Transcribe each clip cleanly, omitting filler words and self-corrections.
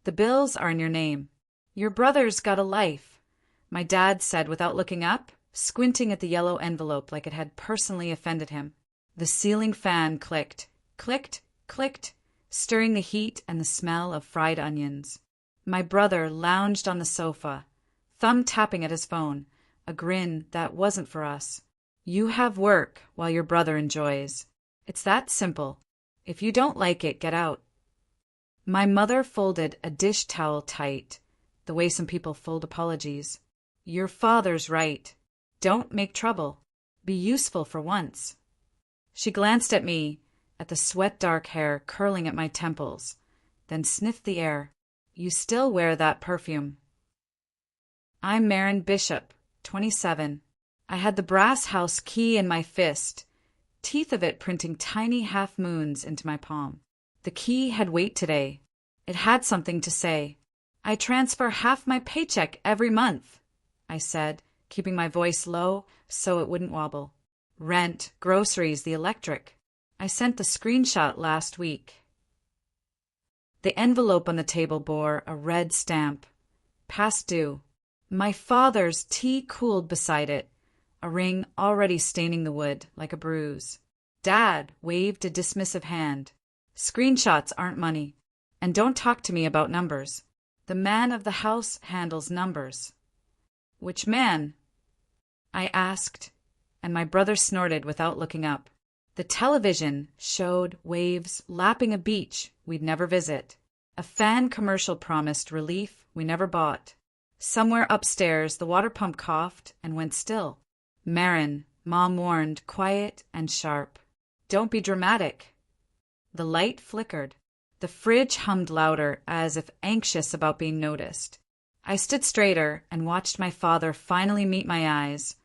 The bills are in your name. Your brother's got a life, my dad said without looking up, squinting at the yellow envelope like it had personally offended him. The ceiling fan clicked, clicked, clicked, stirring the heat and the smell of fried onions. My brother lounged on the sofa, thumb tapping at his phone, a grin that wasn't for us. You have work while your brother enjoys. It's that simple. If you don't like it, get out. My mother folded a dish towel tight, the way some people fold apologies. Your father's right. Don't make trouble. Be useful for once. She glanced at me, at the sweat-dark hair curling at my temples, then sniffed the air. You still wear that perfume. I'm Marin Bishop, 27. I had the brass house key in my fist, teeth of it printing tiny half-moons into my palm. The key had weight today. It had something to say. I transfer half my paycheck every month, I said, keeping my voice low so it wouldn't wobble. Rent, groceries, the electric. I sent the screenshot last week. The envelope on the table bore a red stamp. Past due. My father's tea cooled beside it, a ring already staining the wood like a bruise. Dad waved a dismissive hand. Screenshots aren't money. And don't talk to me about numbers. The man of the house handles numbers. Which man? I asked, and my brother snorted without looking up. The television showed waves lapping a beach we'd never visit. A fan commercial promised relief we never bought. Somewhere upstairs, the water pump coughed and went still. Marin, Mom warned, quiet and sharp. Don't be dramatic. The light flickered. The fridge hummed louder, as if anxious about being noticed. I stood straighter and watched my father finally meet my eyes,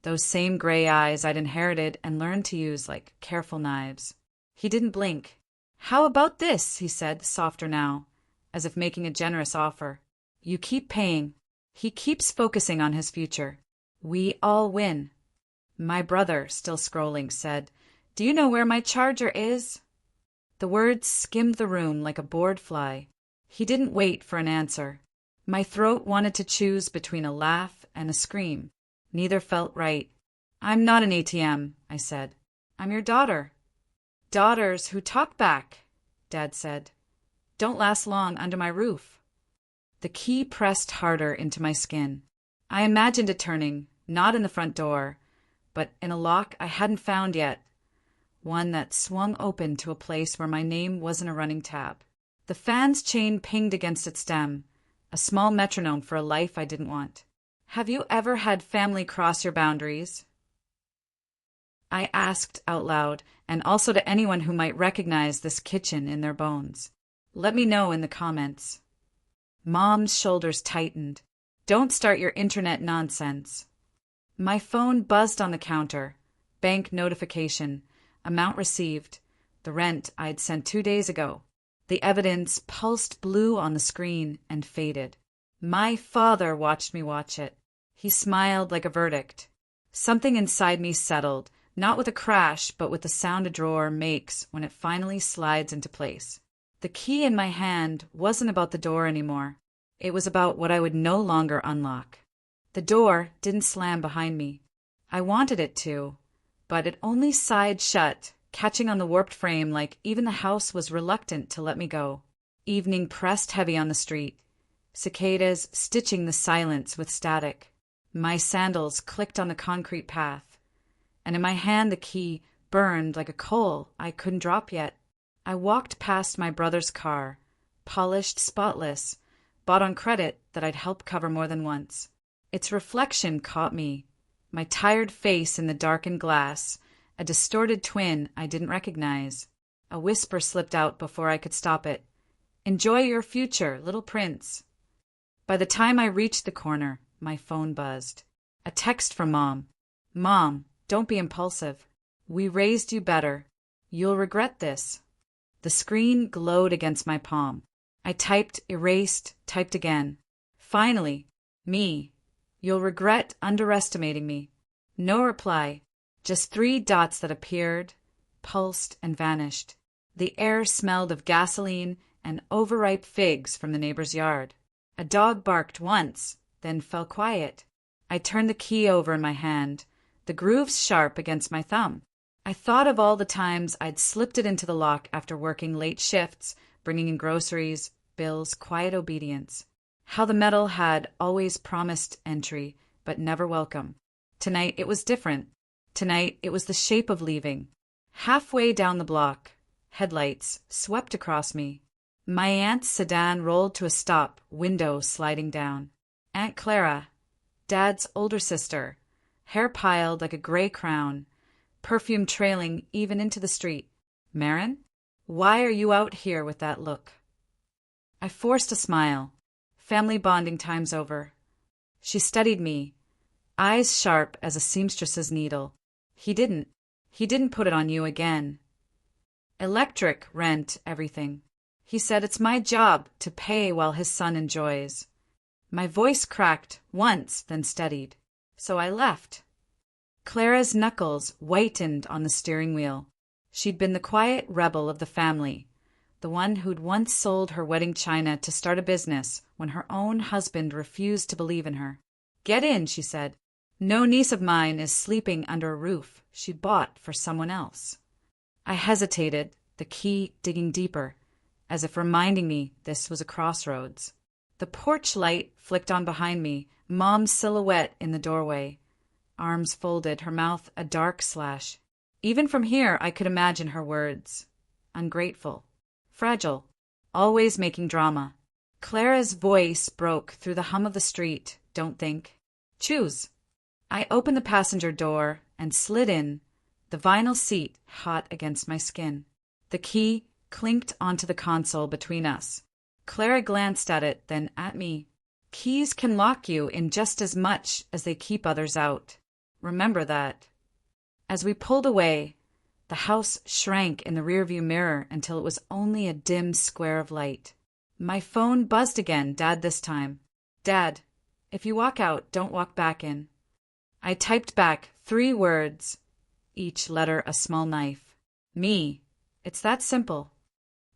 those same gray eyes I'd inherited and learned to use like careful knives. He didn't blink. How about this, he said, softer now, as if making a generous offer. You keep paying. He keeps focusing on his future. We all win. My brother, still scrolling, said, Do you know where my charger is? The words skimmed the room like a bored fly. He didn't wait for an answer. My throat wanted to choose between a laugh and a scream. Neither felt right. I'm not an ATM, I said. I'm your daughter. Daughters who talk back, Dad said, don't last long under my roof. The key pressed harder into my skin. I imagined it turning, not in the front door, but in a lock I hadn't found yet, one that swung open to a place where my name wasn't a running tab. The fan's chain pinged against its stem, a small metronome for a life I didn't want. Have you ever had family cross your boundaries? I asked out loud, and also to anyone who might recognize this kitchen in their bones. Let me know in the comments. Mom's shoulders tightened. Don't start your internet nonsense. My phone buzzed on the counter. Bank notification. Amount received. The rent I'd sent 2 days ago. The evidence pulsed blue on the screen and faded. My father watched me watch it. He smiled like a verdict. Something inside me settled, not with a crash, but with the sound a drawer makes when it finally slides into place. The key in my hand wasn't about the door anymore. It was about what I would no longer unlock. The door didn't slam behind me. I wanted it to, but it only sighed shut, catching on the warped frame like even the house was reluctant to let me go. Evening pressed heavy on the street, cicadas stitching the silence with static. My sandals clicked on the concrete path, and in my hand the key burned like a coal I couldn't drop yet. I walked past my brother's car, polished, spotless, bought on credit that I'd helped cover more than once. Its reflection caught me, my tired face in the darkened glass, a distorted twin I didn't recognize. A whisper slipped out before I could stop it. Enjoy your future, little prince. By the time I reached the corner, my phone buzzed. A text from Mom. Mom, don't be impulsive. We raised you better. You'll regret this. The screen glowed against my palm. I typed, erased, typed again. Finally, me. You'll regret underestimating me. No reply. Just 3 dots that appeared, pulsed, and vanished. The air smelled of gasoline and overripe figs from the neighbor's yard. A dog barked once, then fell quiet. I turned the key over in my hand, the grooves sharp against my thumb. I thought of all the times I'd slipped it into the lock after working late shifts, bringing in groceries, bills, quiet obedience. How the metal had always promised entry, but never welcome. Tonight it was different. Tonight it was the shape of leaving. Halfway down the block, headlights swept across me. My aunt's sedan rolled to a stop, window sliding down. Aunt Clara, Dad's older sister, hair piled like a gray crown, perfume trailing even into the street. Marin, why are you out here with that look? I forced a smile. Family bonding time's over. She studied me, eyes sharp as a seamstress's needle. He didn't put it on you again. Electric rent everything. He said it's my job to pay while his son enjoys. My voice cracked once, then steadied. So I left. Clara's knuckles whitened on the steering wheel. She'd been the quiet rebel of the family, the one who'd once sold her wedding china to start a business when her own husband refused to believe in her. Get in, she said. No niece of mine is sleeping under a roof she bought for someone else. I hesitated, the key digging deeper, as if reminding me this was a crossroads. The porch light flicked on behind me, Mom's silhouette in the doorway. Arms folded, her mouth a dark slash. Even from here I could imagine her words. Ungrateful. Fragile. Always making drama. Clara's voice broke through the hum of the street. Don't think. Choose. I opened the passenger door and slid in, the vinyl seat hot against my skin. The key clinked onto the console between us. Clara glanced at it, then at me. Keys can lock you in just as much as they keep others out. Remember that. As we pulled away, the house shrank in the rearview mirror until it was only a dim square of light. My phone buzzed again, Dad this time. Dad, if you walk out, don't walk back in. I typed back 3 words, each letter a small knife. Me. It's that simple.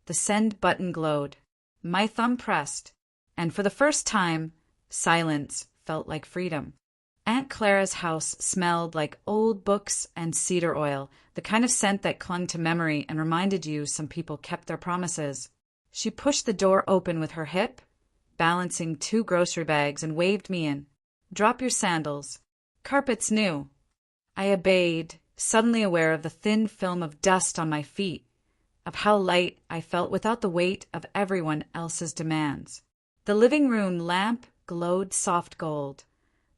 The send button glowed. My thumb pressed, and for the first time, silence felt like freedom. Aunt Clara's house smelled like old books and cedar oil, the kind of scent that clung to memory and reminded you some people kept their promises. She pushed the door open with her hip, balancing 2 grocery bags, and waved me in. Drop your sandals. Carpet's new. I obeyed, suddenly aware of the thin film of dust on my feet, of how light I felt without the weight of everyone else's demands. The living room lamp glowed soft gold,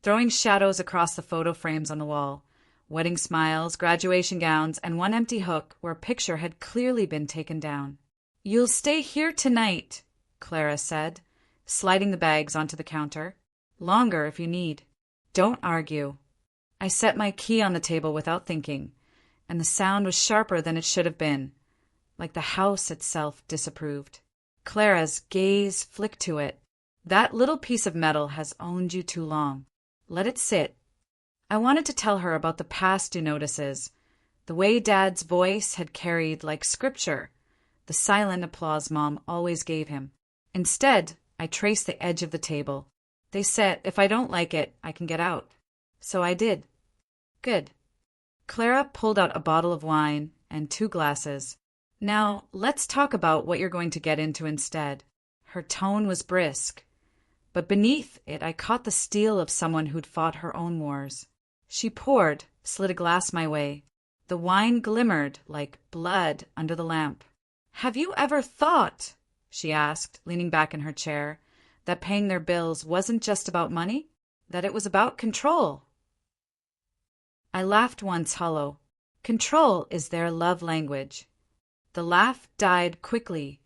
throwing shadows across the photo frames on the wall, wedding smiles, graduation gowns, and one empty hook where a picture had clearly been taken down. You'll stay here tonight, Clara said, sliding the bags onto the counter. Longer if you need. Don't argue. I set my key on the table without thinking, and the sound was sharper than it should have been, like the house itself disapproved. Clara's gaze flicked to it. That little piece of metal has owned you too long. Let it sit. I wanted to tell her about the past due notices, the way Dad's voice had carried like scripture, the silent applause Mom always gave him. Instead, I traced the edge of the table. They said if I don't like it, I can get out. So I did. Good. Clara pulled out a bottle of wine and 2 glasses. Now, let's talk about what you're going to get into instead. Her tone was brisk, but beneath it I caught the steel of someone who'd fought her own wars. She poured, slid a glass my way. The wine glimmered like blood under the lamp. Have you ever thought, she asked, leaning back in her chair, that paying their bills wasn't just about money? That it was about control? I laughed once hollow. Control is their love language. The laugh died quickly,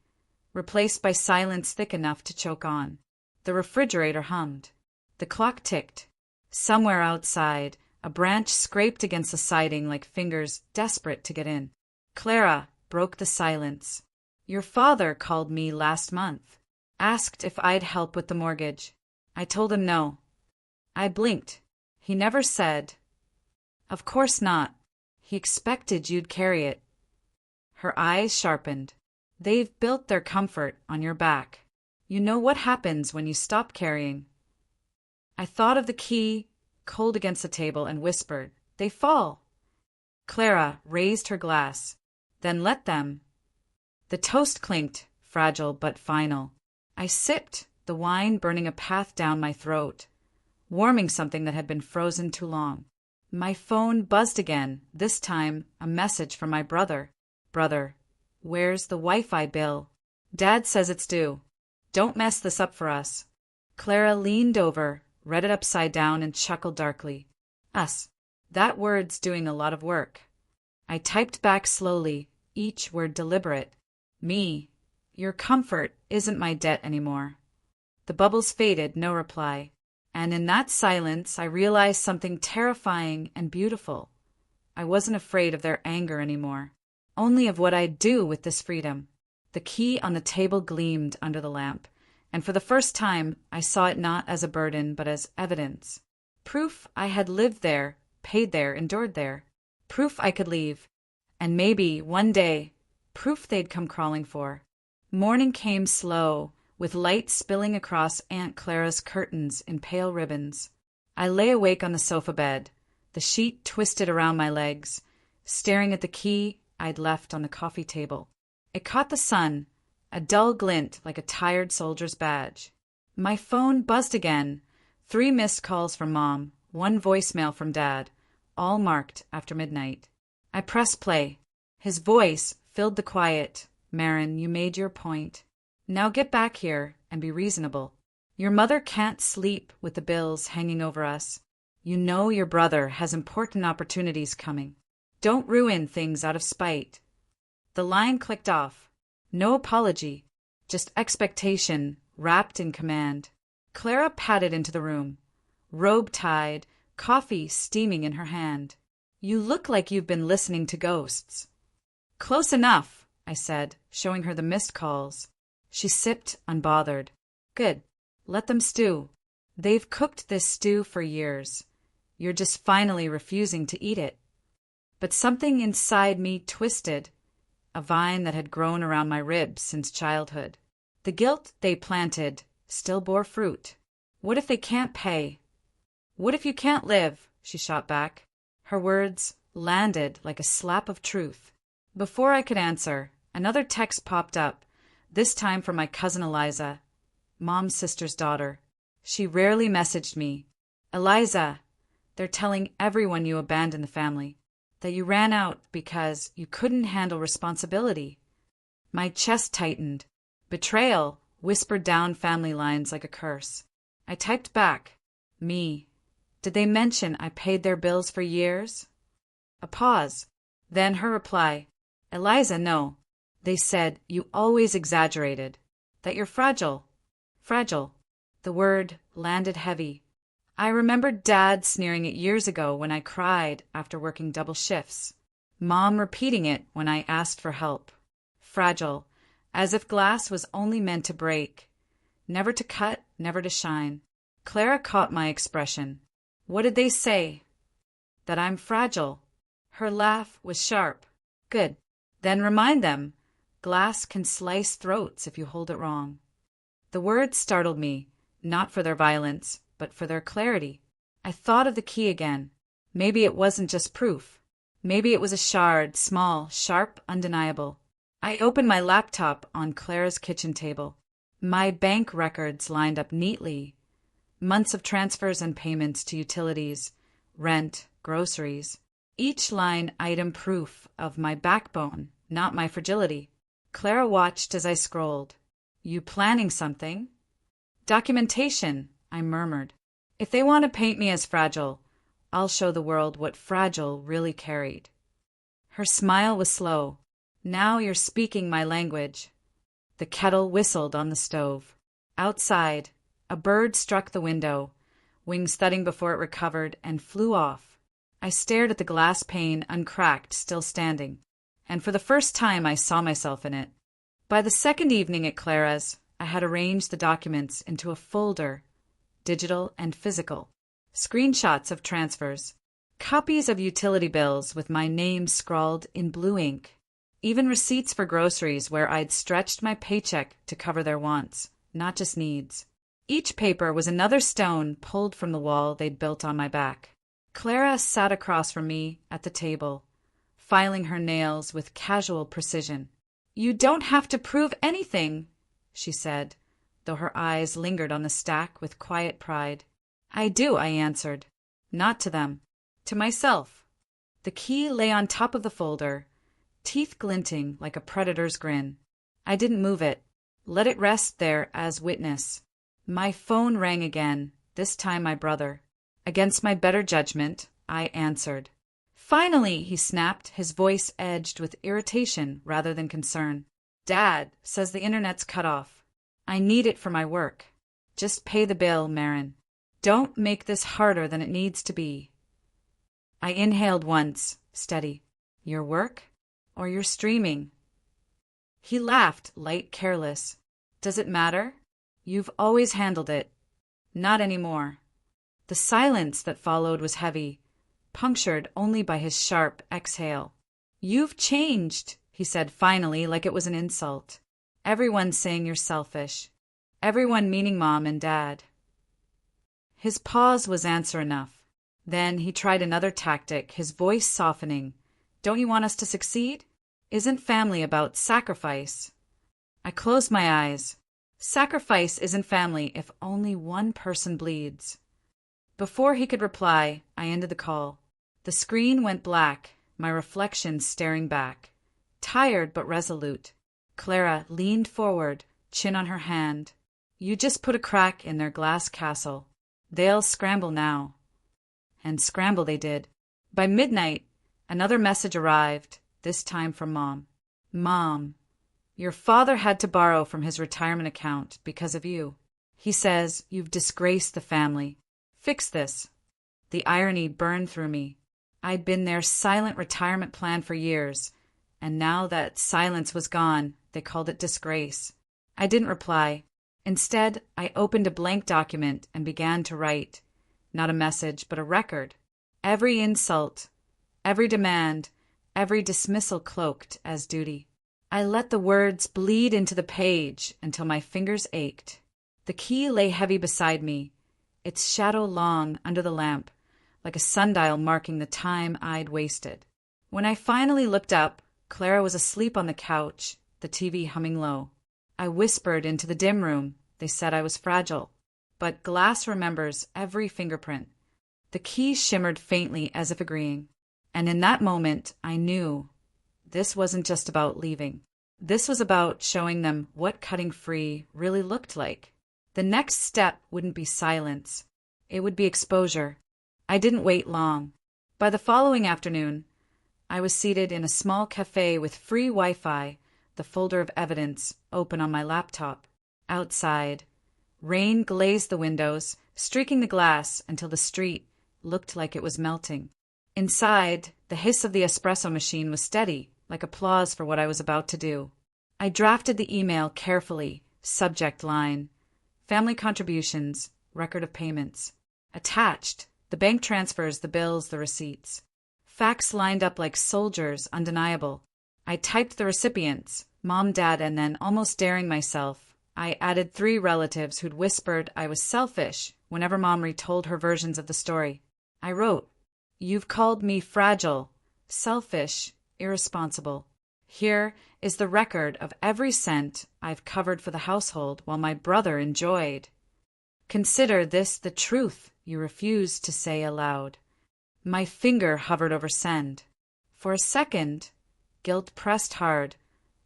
replaced by silence thick enough to choke on. The refrigerator hummed. The clock ticked. Somewhere outside, a branch scraped against the siding like fingers desperate to get in. Clara broke the silence. Your father called me last month. Asked if I'd help with the mortgage. I told him no. I blinked. He never said. Of course not. He expected you'd carry it. Her eyes sharpened. They've built their comfort on your back. You know what happens when you stop carrying. I thought of the key, cold against the table, and whispered, "They fall." Clara raised her glass. "Then let them." The toast clinked, fragile but final. I sipped, the wine burning a path down my throat, warming something that had been frozen too long. My phone buzzed again, this time a message from my brother. "Brother, where's the Wi-Fi bill? Dad says it's due. Don't mess this up for us." Clara leaned over, read it upside down, and chuckled darkly. "Us. That word's doing a lot of work." I typed back slowly, each word deliberate. "Me. Your comfort isn't my debt anymore." The bubbles faded, no reply. And in that silence, I realized something terrifying and beautiful. I wasn't afraid of their anger anymore, only of what I'd do with this freedom. The key on the table gleamed under the lamp, and for the first time I saw it not as a burden but as evidence. Proof I had lived there, paid there, endured there. Proof I could leave, and maybe, one day, proof they'd come crawling for. Morning came slow, with light spilling across Aunt Clara's curtains in pale ribbons. I lay awake on the sofa bed, the sheet twisted around my legs, staring at the key I'd left on the coffee table. It caught the sun, a dull glint like a tired soldier's badge. My phone buzzed again, 3 missed calls from Mom, 1 voicemail from Dad, all marked after midnight. I pressed play. His voice filled the quiet. "Marin, you made your point. Now get back here and be reasonable. Your mother can't sleep with the bills hanging over us. You know your brother has important opportunities coming. Don't ruin things out of spite." The line clicked off. No apology, just expectation wrapped in command. Clara padded into the room, robe tied, coffee steaming in her hand. "You look like you've been listening to ghosts." "Close enough," I said, showing her the missed calls. She sipped, unbothered. "Good. Let them stew. They've cooked this stew for years. You're just finally refusing to eat it." But something inside me twisted, a vine that had grown around my ribs since childhood. The guilt they planted still bore fruit. "What if they can't pay? What if you can't live?" she shot back. Her words landed like a slap of truth. Before I could answer, another text popped up, this time from my cousin Eliza, Mom's sister's daughter. She rarely messaged me. "Eliza, they're telling everyone you abandoned the family, that you ran out because you couldn't handle responsibility." My chest tightened. Betrayal whispered down family lines like a curse. I typed back, "Me. Did they mention I paid their bills for years?" A pause. Then her reply, "Eliza, no. They said you always exaggerated, that you're fragile." Fragile. The word landed heavy. I remembered Dad sneering it years ago when I cried after working double shifts. Mom repeating it when I asked for help. Fragile, as if glass was only meant to break. Never to cut, never to shine. Clara caught my expression. "What did they say?" "That I'm fragile." Her laugh was sharp. "Good. Then remind them. Glass can slice throats if you hold it wrong." The words startled me, not for their violence, but for their clarity. I thought of the key again. Maybe it wasn't just proof. Maybe it was a shard, small, sharp, undeniable. I opened my laptop on Clara's kitchen table. My bank records lined up neatly. Months of transfers and payments to utilities, rent, groceries. Each line item proof of my backbone, not my fragility. Clara watched as I scrolled. "You planning something?" "Documentation," I murmured. "If they want to paint me as fragile, I'll show the world what fragile really carried." Her smile was slow. "Now you're speaking my language." The kettle whistled on the stove. Outside, a bird struck the window, wings thudding before it recovered, and flew off. I stared at the glass pane, uncracked, still standing, and for the first time I saw myself in it. By the second evening at Clara's, I had arranged the documents into a folder, digital and physical. Screenshots of transfers, copies of utility bills with my name scrawled in blue ink, even receipts for groceries where I'd stretched my paycheck to cover their wants, not just needs. Each paper was another stone pulled from the wall they'd built on my back. Clara sat across from me at the table, filing her nails with casual precision. "You don't have to prove anything," she said, though her eyes lingered on the stack with quiet pride. "I do," I answered. "Not to them. To myself." The key lay on top of the folder, teeth glinting like a predator's grin. I didn't move it. Let it rest there as witness. My phone rang again, this time my brother. Against my better judgment, I answered. "Finally," he snapped, his voice edged with irritation rather than concern. "Dad says the internet's cut off. I need it for my work. Just pay the bill, Marin. Don't make this harder than it needs to be." I inhaled once, steady. "Your work? Or your streaming?" He laughed, light, careless. "Does it matter? You've always handled it. Not anymore." The silence that followed was heavy, punctured only by his sharp exhale. "You've changed," he said finally, like it was an insult. "Everyone's saying you're selfish. Everyone meaning Mom and Dad." His pause was answer enough. Then he tried another tactic, his voice softening. "Don't you want us to succeed? Isn't family about sacrifice?" I closed my eyes. Sacrifice isn't family if only one person bleeds. Before he could reply, I ended the call. The screen went black, my reflection staring back. Tired but resolute. Clara leaned forward, chin on her hand. "You just put a crack in their glass castle. They'll scramble now." And scramble they did. By midnight, another message arrived, this time from Mom. "Mom, your father had to borrow from his retirement account because of you. He says you've disgraced the family. Fix this." The irony burned through me. I'd been their silent retirement plan for years, and now that silence was gone, they called it disgrace. I didn't reply. Instead, I opened a blank document and began to write. Not a message, but a record. Every insult, every demand, every dismissal cloaked as duty. I let the words bleed into the page until my fingers ached. The key lay heavy beside me, its shadow long under the lamp, like a sundial marking the time I'd wasted. When I finally looked up, Clara was asleep on the couch, the TV humming low. I whispered into the dim room. They said I was fragile. But glass remembers every fingerprint. The key shimmered faintly as if agreeing. And in that moment, I knew this wasn't just about leaving. This was about showing them what cutting free really looked like. The next step wouldn't be silence. It would be exposure. I didn't wait long. By the following afternoon, I was seated in a small cafe with free Wi-Fi, the folder of evidence open on my laptop. Outside, rain glazed the windows, streaking the glass until the street looked like it was melting. Inside, the hiss of the espresso machine was steady, like applause for what I was about to do. I drafted the email carefully, subject line, family contributions, record of payments. Attached, the bank transfers, the bills, the receipts. Facts lined up like soldiers, undeniable. I typed the recipients, Mom, Dad, and then, almost daring myself, I added 3 relatives who'd whispered I was selfish whenever Mom retold her versions of the story. I wrote, "You've called me fragile, selfish, irresponsible. Here is the record of every cent I've covered for the household while my brother enjoyed. Consider this the truth you refuse to say aloud." My finger hovered over send. For a second, guilt pressed hard,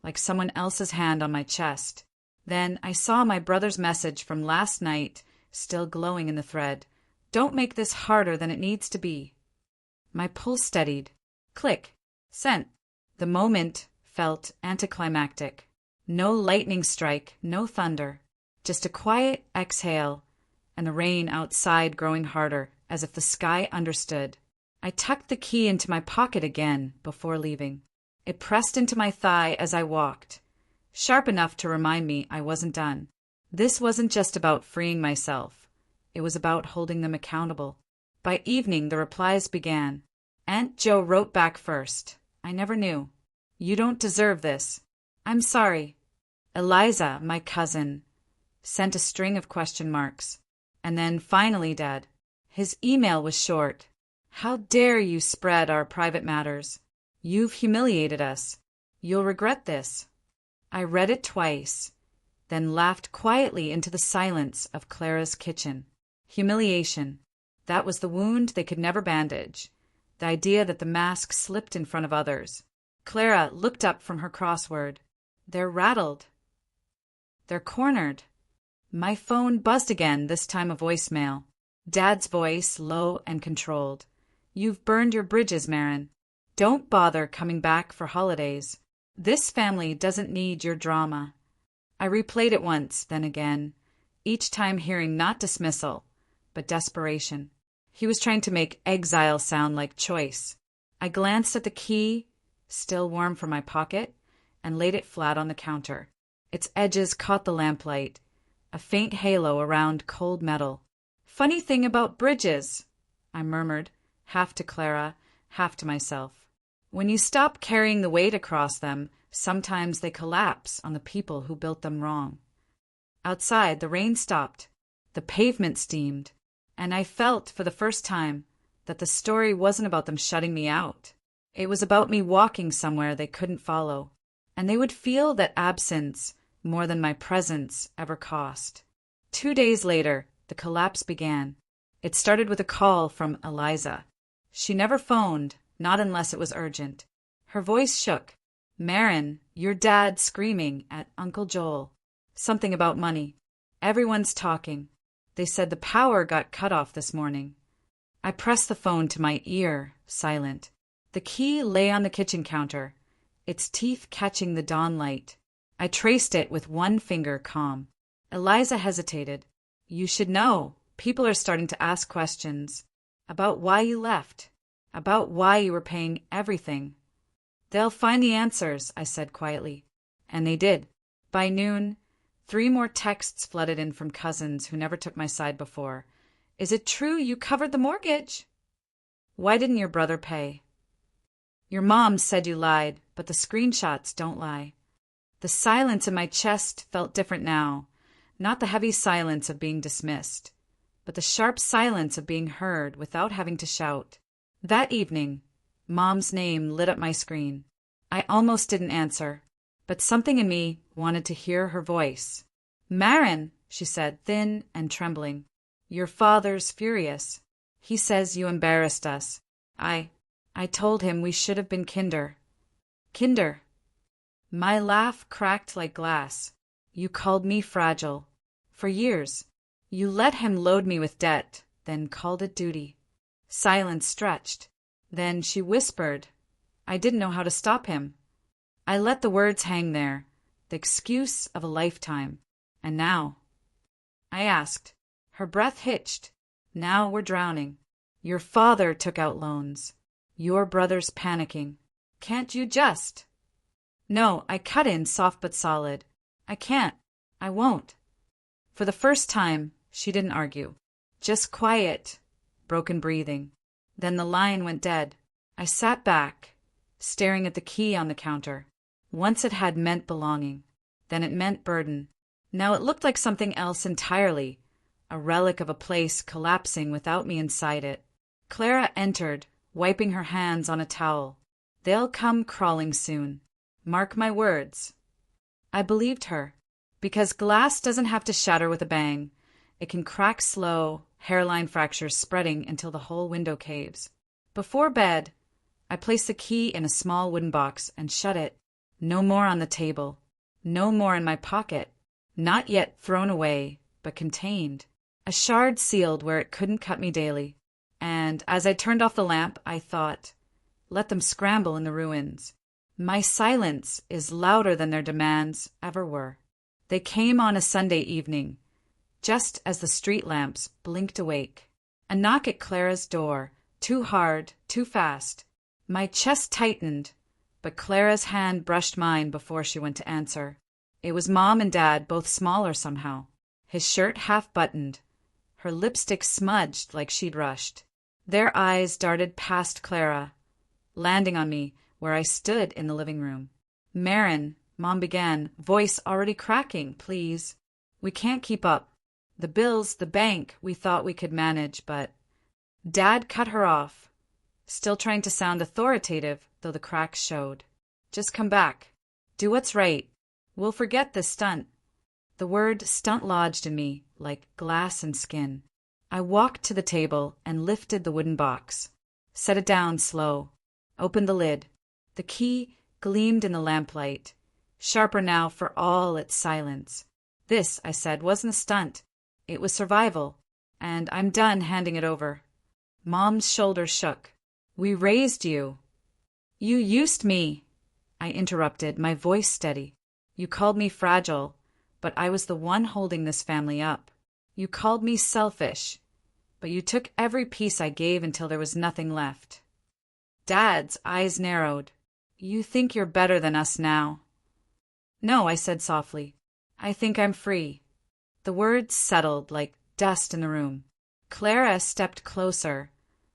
like someone else's hand on my chest. Then I saw my brother's message from last night still glowing in the thread. "Don't make this harder than it needs to be." My pulse steadied. Click. Sent. The moment felt anticlimactic. No lightning strike, no thunder. Just a quiet exhale, and the rain outside growing harder, as if the sky understood. I tucked the key into my pocket again before leaving. It pressed into my thigh as I walked, sharp enough to remind me I wasn't done. This wasn't just about freeing myself. It was about holding them accountable. By evening, the replies began. Aunt Jo wrote back first. I never knew. You don't deserve this. I'm sorry. Eliza, my cousin, sent a string of question marks. And then finally, Dad. His email was short. How dare you spread our private matters? You've humiliated us. You'll regret this. I read it twice, then laughed quietly into the silence of Clara's kitchen. Humiliation. That was the wound they could never bandage. The idea that the mask slipped in front of others. Clara looked up from her crossword. They're rattled. They're cornered. My phone buzzed again, this time a voicemail. Dad's voice, low and controlled. You've burned your bridges, Marin. Don't bother coming back for holidays. This family doesn't need your drama. I replayed it once, then again, each time hearing not dismissal, but desperation. He was trying to make exile sound like choice. I glanced at the key, still warm from my pocket, and laid it flat on the counter. Its edges caught the lamplight, a faint halo around cold metal. Funny thing about bridges, I murmured, half to Clara, half to myself. When you stop carrying the weight across them, sometimes they collapse on the people who built them wrong. Outside, the rain stopped. The pavement steamed. And I felt, for the first time, that the story wasn't about them shutting me out. It was about me walking somewhere they couldn't follow. And they would feel that absence more than my presence ever cost. 2 days later, the collapse began. It started with a call from Eliza. She never phoned, not unless it was urgent. Her voice shook. Marin, your dad screaming at Uncle Joel. Something about money. Everyone's talking. They said the power got cut off this morning. I pressed the phone to my ear, silent. The key lay on the kitchen counter, its teeth catching the dawn light. I traced it with one finger, calm. Eliza hesitated. You should know. People are starting to ask questions. About why you left. About why you were paying everything. They'll find the answers, I said quietly. And they did. By noon, 3 more texts flooded in from cousins who never took my side before. Is it true you covered the mortgage? Why didn't your brother pay? Your mom said you lied, but the screenshots don't lie. The silence in my chest felt different now. Not the heavy silence of being dismissed, but the sharp silence of being heard without having to shout. That evening, Mom's name lit up my screen. I almost didn't answer, but something in me wanted to hear her voice. Marin, she said, thin and trembling. Your father's furious. He says you embarrassed us. I told him we should have been kinder. Kinder. My laugh cracked like glass. You called me fragile. For years. You let him load me with debt, then called it duty. Silence stretched. Then she whispered. I didn't know how to stop him. I let the words hang there, the excuse of a lifetime. And now? I asked. Her breath hitched. Now we're drowning. Your father took out loans. Your brother's panicking. Can't you just? No, I cut in soft but solid. I can't. I won't. For the first time, she didn't argue. Just quiet, broken breathing. Then the line went dead. I sat back, staring at the key on the counter. Once it had meant belonging. Then it meant burden. Now it looked like something else entirely, a relic of a place collapsing without me inside it. Clara entered, wiping her hands on a towel. They'll come crawling soon. Mark my words. I believed her, because glass doesn't have to shatter with a bang. It can crack slow, hairline fractures spreading until the whole window caves. Before bed, I placed the key in a small wooden box and shut it. No more on the table. No more in my pocket. Not yet thrown away, but contained. A shard sealed where it couldn't cut me daily. And as I turned off the lamp, I thought, let them scramble in the ruins. My silence is louder than their demands ever were. They came on a Sunday evening, just as the street lamps blinked awake. A knock at Clara's door, too hard, too fast. My chest tightened, but Clara's hand brushed mine before she went to answer. It was Mom and Dad, both smaller somehow. His shirt half-buttoned, her lipstick smudged like she'd rushed. Their eyes darted past Clara, landing on me where I stood in the living room. "Marin," Mom began, voice already cracking, "please. We can't keep up. The bills, the bank, we thought we could manage, but—" Dad cut her off, still trying to sound authoritative, though the cracks showed. "Just come back. Do what's right. We'll forget this stunt." The word stunt lodged in me like glass and skin. I walked to the table and lifted the wooden box, set it down slow, opened the lid. The key gleamed in the lamplight, sharper now for all its silence. "This," I said, "wasn't a stunt. It was survival, and I'm done handing it over." Mom's shoulders shook. "We raised you." "You used me," I interrupted, my voice steady. "You called me fragile, but I was the one holding this family up. You called me selfish, but you took every piece I gave until there was nothing left." Dad's eyes narrowed. "You think you're better than us now." "No," I said softly. "I think I'm free." The words settled like dust in the room. Clara stepped closer,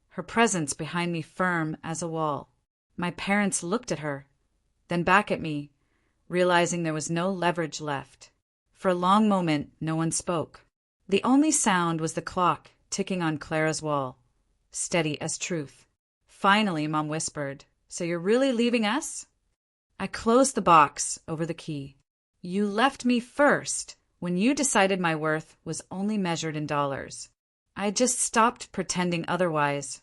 her presence behind me firm as a wall. My parents looked at her, then back at me, realizing there was no leverage left. For a long moment, no one spoke. The only sound was the clock ticking on Clara's wall, steady as truth. Finally, Mom whispered, "So you're really leaving us?" I closed the box over the key. "You left me first when you decided my worth was only measured in dollars. I just stopped pretending otherwise."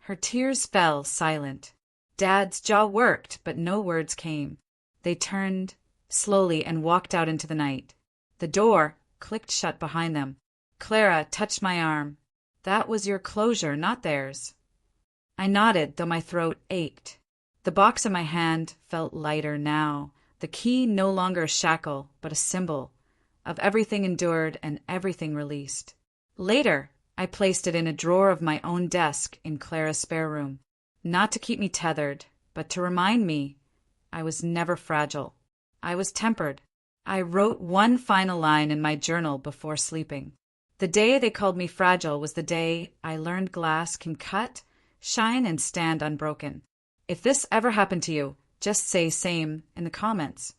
Her tears fell silent. Dad's jaw worked, but no words came. They turned slowly and walked out into the night. The door clicked shut behind them. Clara touched my arm. "That was your closure, not theirs." I nodded, though my throat ached. The box in my hand felt lighter now, the key no longer a shackle, but a symbol of everything endured and everything released. Later, I placed it in a drawer of my own desk in Clara's spare room, not to keep me tethered, but to remind me I was never fragile. I was tempered. I wrote one final line in my journal before sleeping. The day they called me fragile was the day I learned glass can cut, shine, and stand unbroken. If this ever happened to you, just say same in the comments.